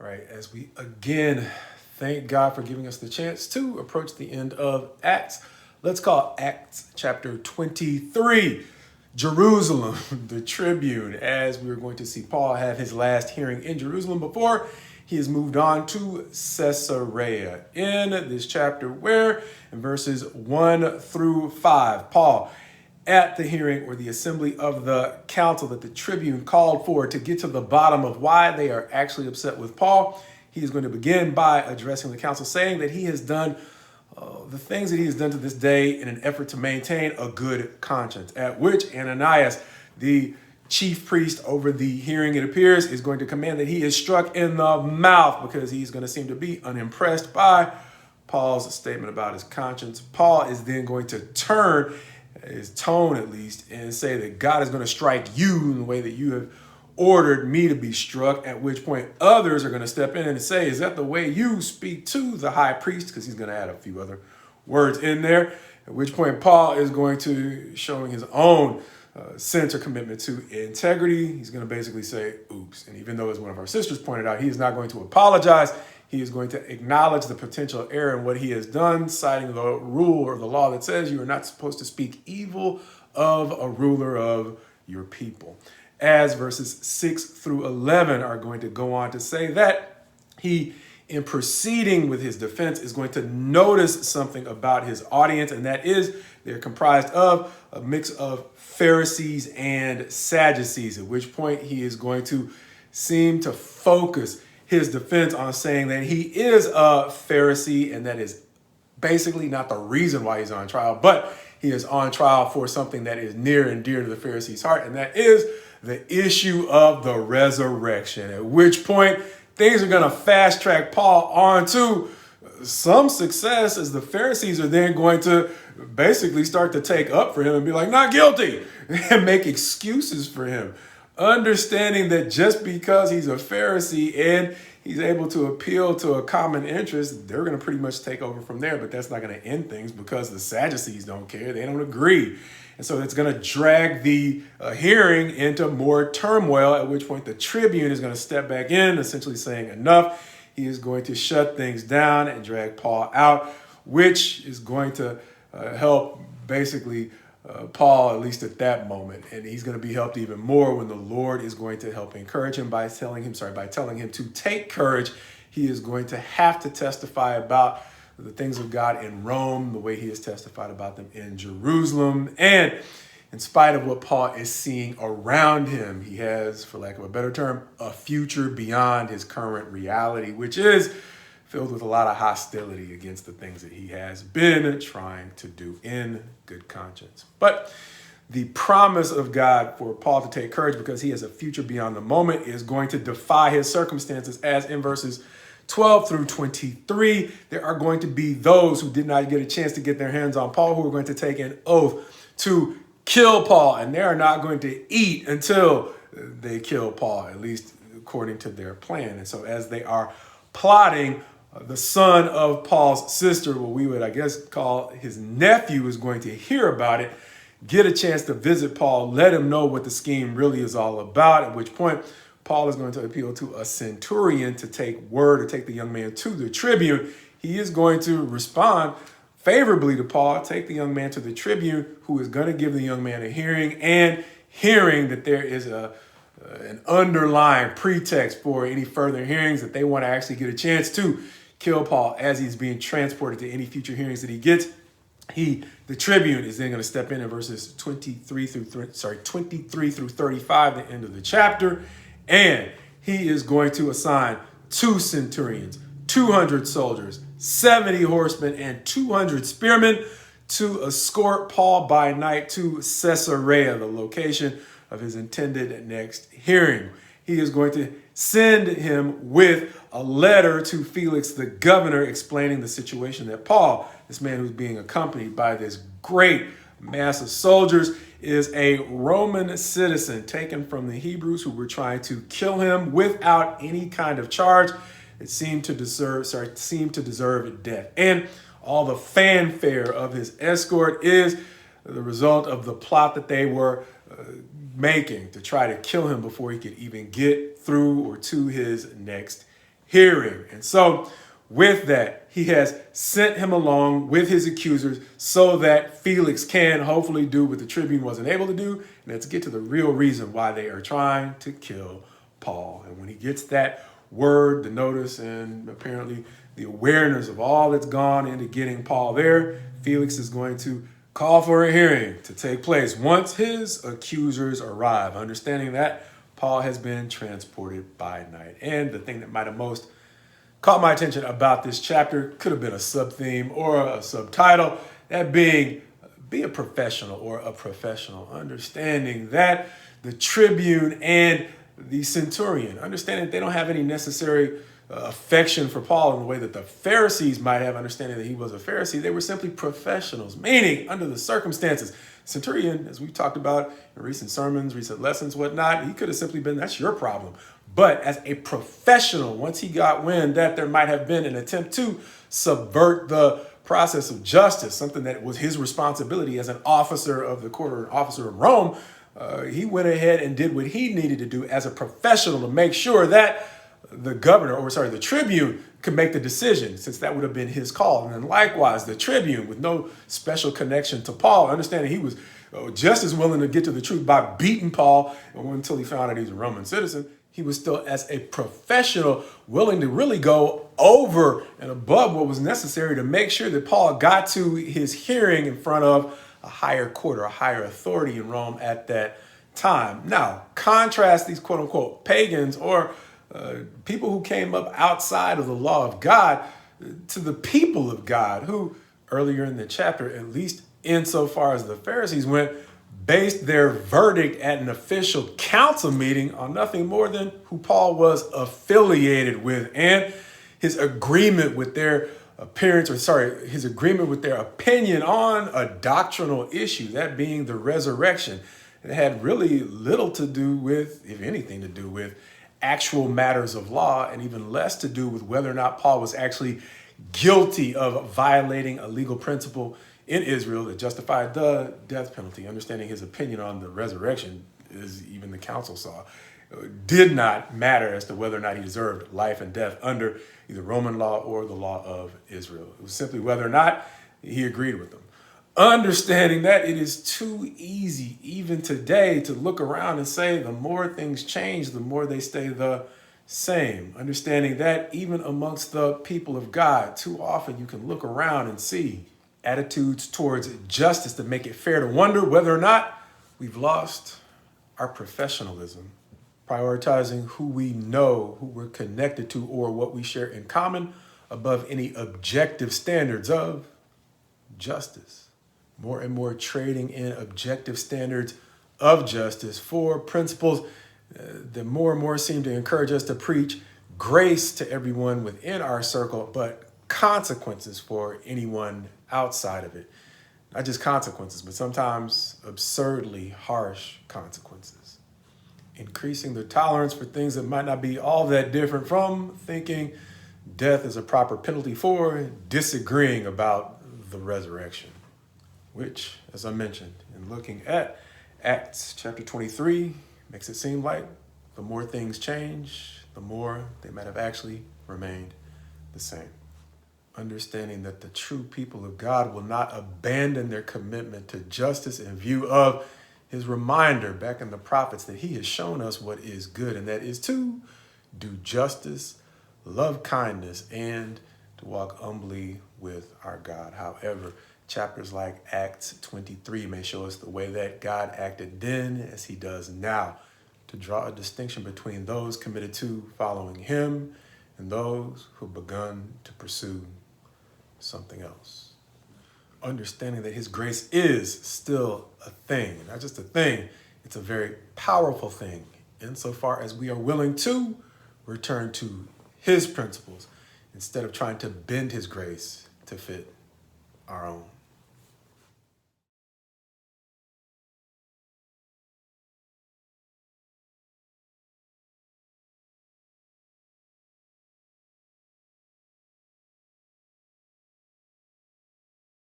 right, as we again thank God for giving us the chance to approach the end of Acts. Let's call Acts chapter 23, Jerusalem, the Tribune, as we're going to see Paul have his last hearing in Jerusalem before he has moved on to Caesarea. In this chapter where, in verses 1 through 5, Paul, at the hearing or the assembly of the council that the Tribune called for to get to the bottom of why they are actually upset with Paul, he is going to begin by addressing the council, saying that he has done the things that he has done to this day in an effort to maintain a good conscience, at which Ananias, the chief priest over the hearing, it appears, is going to command that he is struck in the mouth because he's going to seem to be unimpressed by Paul's statement about his conscience. Paul is then going to turn his tone, at least, and say that God is going to strike you in the way that you have ordered me to be struck, at which point others are going to step in and say, is that the way you speak to the high priest? Because he's going to add a few other words in there, at which point Paul is going to, showing his own sense or commitment to integrity, he's going to basically say, oops. And even though, as one of our sisters pointed out, he is not going to apologize, he is going to acknowledge the potential error in what he has done, citing the rule or the law that says you are not supposed to speak evil of a ruler of your people. As verses 6 through 11 are going to go on to say that he, in proceeding with his defense, is going to notice something about his audience, and that is they're comprised of a mix of Pharisees and Sadducees, at which point he is going to seem to focus his defense on saying that he is a Pharisee, and that is basically not the reason why he's on trial, but he is on trial for something that is near and dear to the Pharisees' heart, and that is the issue of the resurrection, at which point things are going to fast track Paul on to some success, as the Pharisees are then going to basically start to take up for him and be like, not guilty, and make excuses for him. Understanding that just because he's a Pharisee and he's able to appeal to a common interest, they're going to pretty much take over from there. But that's not going to end things because the Sadducees don't care. They don't agree. And so it's going to drag the hearing into more turmoil, at which point the Tribune is going to step back in, essentially saying enough. He is going to shut things down and drag Paul out, which is going to help basically Paul, at least at that moment. And he's going to be helped even more when the Lord is going to help encourage him by telling him to take courage. He is going to have to testify about the things of God in Rome, the way he has testified about them in Jerusalem. And in spite of what Paul is seeing around him, he has, for lack of a better term, a future beyond his current reality, which is filled with a lot of hostility against the things that he has been trying to do in good conscience. But the promise of God for Paul to take courage because he has a future beyond the moment is going to defy his circumstances, as in verses 12 through 23, there are going to be those who did not get a chance to get their hands on Paul who are going to take an oath to kill Paul, and they are not going to eat until they kill Paul, at least according to their plan. And so as they are plotting, the son of Paul's sister, what we would, I guess, call his nephew, is going to hear about it, get a chance to visit Paul, let him know what the scheme really is all about, at which point Paul is going to appeal to a centurion to take word or take the young man to the Tribune. He is going to respond favorably to Paul, take the young man to the Tribune, who is going to give the young man a hearing, and hearing that there is an underlying pretext for any further hearings, that they want to actually get a chance to kill Paul as he's being transported to any future hearings that he gets. The Tribune is then going to step in verses 23 through 35, the end of the chapter, and he is going to assign 2 centurions, 200 soldiers, 70 horsemen, and 200 spearmen to escort Paul by night to Caesarea, the location of his intended next hearing. He is going to send him with a letter to Felix, the governor, explaining the situation that Paul, this man who's being accompanied by this great mass of soldiers, is a Roman citizen taken from the Hebrews who were trying to kill him without any kind of charge. It seemed to deserve death. And all the fanfare of his escort is the result of the plot that they were making to try to kill him before he could even get through or to his next hearing. And so with that, he has sent him along with his accusers so that Felix can hopefully do what the Tribune wasn't able to do, and that's get to the real reason why they are trying to kill Paul. And when he gets that word, the notice, and apparently the awareness of all that's gone into getting Paul there, Felix is going to call for a hearing to take place once his accusers arrive, understanding that Paul has been transported by night. And the thing that might have most caught my attention about this chapter could have been a sub-theme or a subtitle, that being be a professional or a professional, understanding that the tribune and the centurion, understanding that they don't have any necessary affection for Paul in the way that the Pharisees might have, understanding that he was a Pharisee. They were simply professionals, meaning under the circumstances. Centurion, as we've talked about in recent sermons, recent lessons, whatnot, he could have simply been, that's your problem. But as a professional, once he got wind that there might have been an attempt to subvert the process of justice, something that was his responsibility as an officer of the court or an officer of Rome, he went ahead and did what he needed to do as a professional to make sure that the tribune could make the decision, since that would have been his call. And then likewise, the tribune, with no special connection to Paul, understanding he was just as willing to get to the truth by beating Paul until he found out he was a Roman citizen. He was still, as a professional, willing to really go over and above what was necessary to make sure that Paul got to his hearing in front of a higher court or a higher authority in Rome at that time. Now, contrast these quote unquote pagans or people who came up outside of the law of God to the people of God who earlier in the chapter, at least insofar as the Pharisees went, based their verdict at an official council meeting on nothing more than who Paul was affiliated with and his agreement with their his agreement with their opinion on a doctrinal issue, that being the resurrection. It had really little to do with, if anything to do with, actual matters of law, and even less to do with whether or not Paul was actually guilty of violating a legal principle in Israel that justified the death penalty. Understanding his opinion on the resurrection, as even the council saw, did not matter as to whether or not he deserved life and death under either Roman law or the law of Israel. It was simply whether or not he agreed with them. Understanding that it is too easy, even today, to look around and say the more things change, the more they stay the same. Understanding that even amongst the people of God, too often you can look around and see attitudes towards justice that make it fair to wonder whether or not we've lost our professionalism, prioritizing who we know, who we're connected to, or what we share in common above any objective standards of justice. More and more trading in objective standards of justice for principles that more and more seem to encourage us to preach grace to everyone within our circle, but consequences for anyone outside of it. Not just consequences, but sometimes absurdly harsh consequences. Increasing the tolerance for things that might not be all that different from thinking death is a proper penalty for disagreeing about the resurrection. Which, as I mentioned, in looking at Acts chapter 23, makes it seem like the more things change, the more they might have actually remained the same. Understanding that the true people of God will not abandon their commitment to justice in view of his reminder back in the prophets that he has shown us what is good, and that is to do justice, love kindness, and to walk humbly with our God. However, chapters like Acts 23 may show us the way that God acted then as he does now, to draw a distinction between those committed to following him and those who have begun to pursue something else. Understanding that his grace is still a thing, not just a thing, it's a very powerful thing insofar as we are willing to return to his principles instead of trying to bend his grace to fit our own.